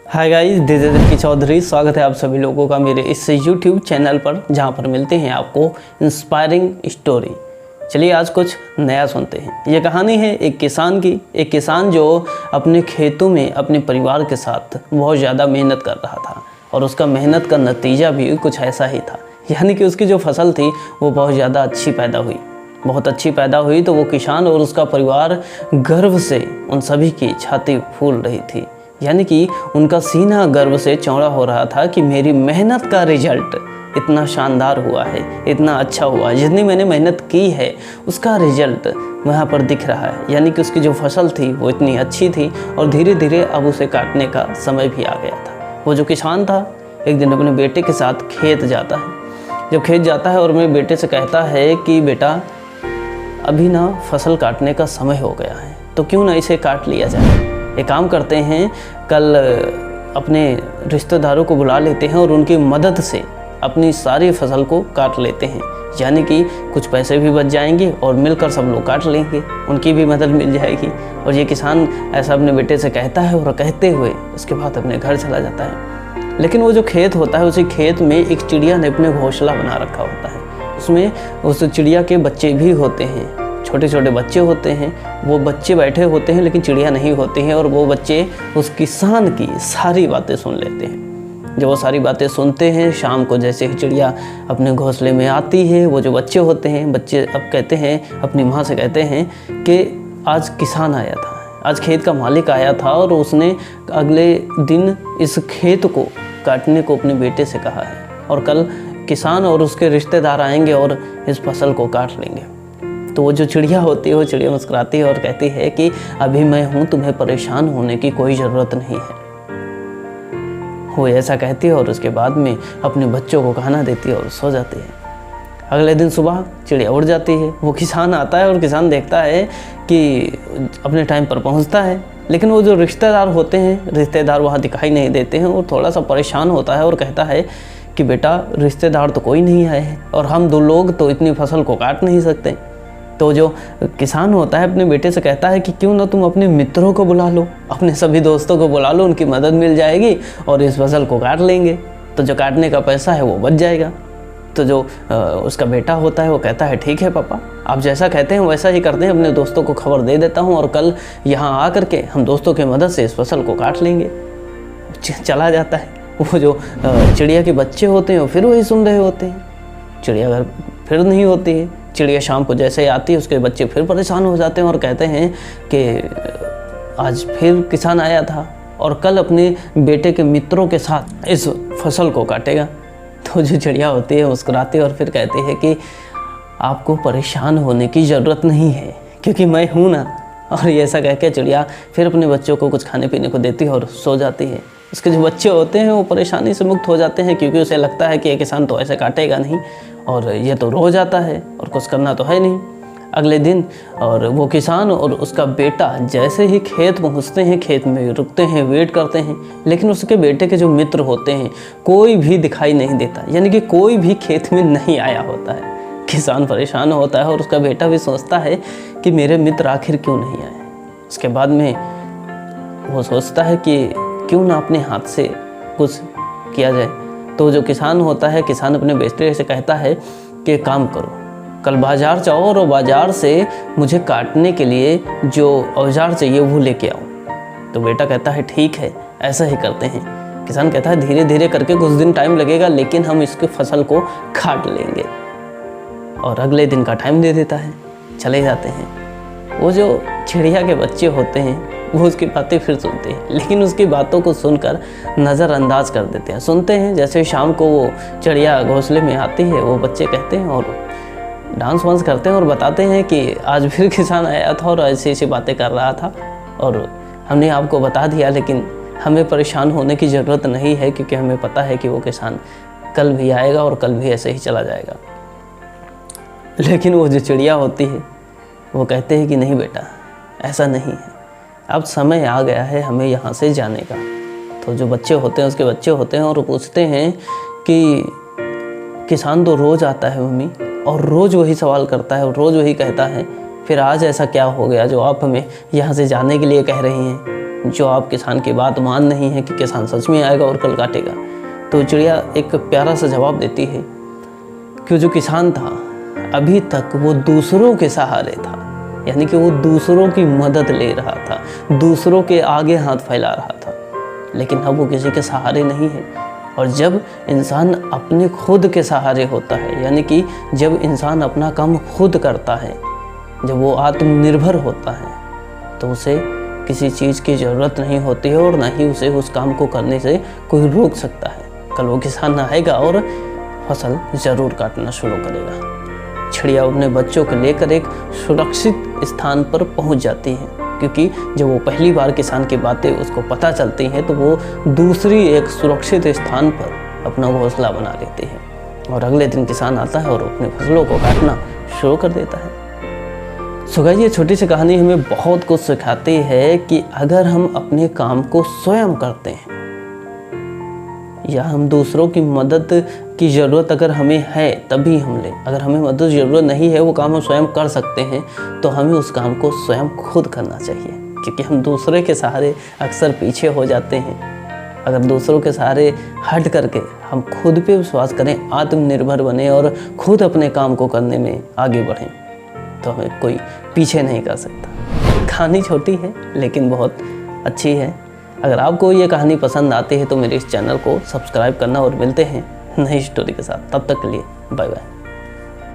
Hi guys, this is की चौधरी। स्वागत है आप सभी लोगों का मेरे इस यूट्यूब चैनल पर, जहां पर मिलते हैं आपको इंस्पायरिंग स्टोरी। चलिए आज कुछ नया सुनते हैं। ये कहानी है एक किसान की। एक किसान जो अपने खेतों में अपने परिवार के साथ बहुत ज़्यादा मेहनत कर रहा था और उसका मेहनत का नतीजा भी कुछ ऐसा ही था। यानी कि उसकी जो फसल थी वो बहुत ज़्यादा अच्छी पैदा हुई, बहुत अच्छी पैदा हुई। तो वो किसान और उसका परिवार गर्व से उन सभी की छाती फूल रही थी। यानी कि उनका सीना गर्व से चौड़ा हो रहा था कि मेरी मेहनत का रिजल्ट इतना शानदार हुआ है, इतना अच्छा हुआ, जितनी मैंने मेहनत की है उसका रिजल्ट वहाँ पर दिख रहा है। यानी कि उसकी जो फसल थी वो इतनी अच्छी थी और धीरे धीरे अब उसे काटने का समय भी आ गया था। वो जो किसान था एक दिन अपने बेटे के साथ खेत जाता है। जब खेत जाता है और अपने बेटे से कहता है कि बेटा अभी ना फसल काटने का समय हो गया है, तो क्यों ना इसे काट लिया जाए। एक काम करते हैं, कल अपने रिश्तेदारों को बुला लेते हैं और उनकी मदद से अपनी सारी फसल को काट लेते हैं। यानी कि कुछ पैसे भी बच जाएंगे और मिलकर सब लोग काट लेंगे, उनकी भी मदद मिल जाएगी। और ये किसान ऐसा अपने बेटे से कहता है और कहते हुए उसके बाद अपने घर चला जाता है। लेकिन वो जो खेत होता है, उसी खेत में एक चिड़िया ने अपने घोंसला बना रखा होता है। उसमें उस चिड़िया के बच्चे भी होते हैं, छोटे छोटे बच्चे होते हैं। वो बच्चे बैठे होते हैं लेकिन चिड़िया नहीं होती हैं। और वो बच्चे उस किसान की सारी बातें सुन लेते हैं। जब वो सारी बातें सुनते हैं, शाम को जैसे ही चिड़िया अपने घोंसले में आती है, वो जो बच्चे होते हैं, बच्चे अब कहते हैं, अपनी माँ से कहते हैं कि आज किसान आया था, आज खेत का मालिक आया था और उसने अगले दिन इस खेत को काटने को अपने बेटे से कहा है और कल किसान और उसके रिश्तेदार आएंगे और इस फसल को काट लेंगे। तो वो जो चिड़िया होती है, वो चिड़िया मुस्कुराती है और कहती है कि अभी मैं हूँ, तुम्हें परेशान होने की कोई ज़रूरत नहीं है। वो ऐसा कहती है और उसके बाद में अपने बच्चों को खाना देती है और सो जाती है। अगले दिन सुबह चिड़िया उड़ जाती है। वो किसान आता है और किसान देखता है कि अपने टाइम पर पहुँचता है, लेकिन वो जो रिश्तेदार होते हैं, रिश्तेदार वहाँ दिखाई नहीं देते हैं। और थोड़ा सा परेशान होता है और कहता है कि बेटा रिश्तेदार तो कोई नहीं आए हैं और हम दो लोग तो इतनी फसल को काट नहीं सकते। तो जो किसान होता है अपने बेटे से कहता है कि क्यों ना तुम अपने मित्रों को बुला लो, अपने सभी दोस्तों को बुला लो, उनकी मदद मिल जाएगी और इस फसल को काट लेंगे। तो जो काटने का पैसा है वो बच जाएगा। तो जो उसका बेटा होता है वो कहता है ठीक है पापा, आप जैसा कहते हैं वैसा ही करते हैं, अपने दोस्तों को खबर दे देता हूँ और कल यहाँ आ करके हम दोस्तों की मदद से इस फसल को काट लेंगे। चला जाता है। वो जो चिड़िया के बच्चे होते हैं फिर वही सुन रहे होते हैं। चिड़िया घर फिर नहीं होती है। चिड़िया शाम को जैसे ही आती है उसके बच्चे फिर परेशान हो जाते हैं और कहते हैं कि आज फिर किसान आया था और कल अपने बेटे के मित्रों के साथ इस फसल को काटेगा। तो जो चिड़िया होती है मुस्कुराती है और फिर कहती है कि आपको परेशान होने की ज़रूरत नहीं है क्योंकि मैं हूँ ना। और ये ऐसा कह के चिड़िया फिर अपने बच्चों को कुछ खाने पीने को देती है और सो जाती है। उसके जो बच्चे होते हैं वो परेशानी से मुक्त हो जाते हैं क्योंकि उसे लगता है कि ये किसान तो ऐसे काटेगा नहीं और ये तो रोज़ आता है और कुछ करना तो है नहीं। अगले दिन और वो किसान और उसका बेटा जैसे ही खेत पहुँचते हैं, खेत में रुकते हैं, वेट करते हैं, लेकिन उसके बेटे के जो मित्र होते हैं कोई भी दिखाई नहीं देता। यानी कि कोई भी खेत में नहीं आया होता है। किसान परेशान होता है और उसका बेटा भी सोचता है कि मेरे मित्र आखिर क्यों नहीं आए। उसके बाद में वो सोचता है कि क्यों ना अपने हाथ से कुछ किया जाए। तो जो किसान होता है, किसान अपने बेटे से कहता है कि काम करो, कल बाज़ार जाओ और बाज़ार से मुझे काटने के लिए जो औजार चाहिए वो लेके आओ। तो बेटा कहता है ठीक है, ऐसा ही करते हैं। किसान कहता है धीरे धीरे करके कुछ दिन टाइम लगेगा लेकिन हम इसकी फसल को काट लेंगे। और अगले दिन का टाइम दे देता है, चले जाते हैं। वो जो चिड़िया के बच्चे होते हैं वो उसकी बातें फिर सुनते हैं, लेकिन उसकी बातों को सुनकर नज़रअंदाज कर देते हैं। सुनते हैं जैसे शाम को वो चिड़िया घोंसले में आती है, वो बच्चे कहते हैं और डांस वांस करते हैं और बताते हैं कि आज फिर किसान आया था और ऐसी ऐसी बातें कर रहा था और हमने आपको बता दिया, लेकिन हमें परेशान होने की ज़रूरत नहीं है क्योंकि हमें पता है कि वो किसान कल भी आएगा और कल भी ऐसे ही चला जाएगा। लेकिन वो जो चिड़िया होती है वो कहते हैं कि नहीं बेटा, ऐसा नहीं है, अब समय आ गया है हमें यहाँ से जाने का। तो जो बच्चे होते हैं उसके बच्चे होते हैं और पूछते हैं कि किसान तो रोज़ आता है मम्मी और रोज़ वही सवाल करता है और रोज़ वही कहता है, फिर आज ऐसा क्या हो गया जो आप हमें यहाँ से जाने के लिए कह रही हैं। जो आप किसान की बात मान नहीं है कि किसान सच में आएगा और कल काटेगा, तो चिड़िया एक प्यारा सा जवाब देती है कि जो किसान था अभी तक वो दूसरों के सहारे था, यानी कि वो दूसरों की मदद ले रहा था, दूसरों के आगे हाथ फैला रहा था, लेकिन अब वो किसी के सहारे नहीं है। और जब इंसान अपने खुद के सहारे होता है, यानी कि जब इंसान अपना काम खुद करता है, जब वो आत्मनिर्भर होता है, तो उसे किसी चीज़ की ज़रूरत नहीं होती है और ना ही उसे उस काम को करने से कोई रोक सकता है। कल वो किसान आएगा और फसल ज़रूर काटना शुरू करेगा। चिड़िया अपने बच्चों को लेकर एक सुरक्षित स्थान पर पहुंच जाती है, क्योंकि जब वो पहली बार किसान की बातें उसको पता चलती हैं तो वो दूसरी एक सुरक्षित स्थान पर अपना घोंसला बना लेती है। और अगले दिन किसान आता है और अपनी फसलों को काटना शुरू कर देता है। सो गाइस, ये छोटी सी कहानी हमें बहुत कुछ सिखाती है कि अगर हम अपने काम को स्वयं करते हैं या हम दूसरों की मदद की ज़रूरत अगर हमें है तभी हम लें, अगर हमें मदद की ज़रूरत नहीं है, वो काम हम स्वयं कर सकते हैं, तो हमें उस काम को स्वयं खुद करना चाहिए। क्योंकि हम दूसरे के सहारे अक्सर पीछे हो जाते हैं। अगर दूसरों के सहारे हट करके हम खुद पे विश्वास करें, आत्मनिर्भर बने और खुद अपने काम को करने में आगे बढ़ें, तो हमें कोई पीछे नहीं कर सकता। कहानी छोटी है लेकिन बहुत अच्छी है। अगर आपको ये कहानी पसंद आती है तो मेरे इस चैनल को सब्सक्राइब करना, और मिलते हैं नई स्टोरी के साथ। तब तक के लिए बाय बाय।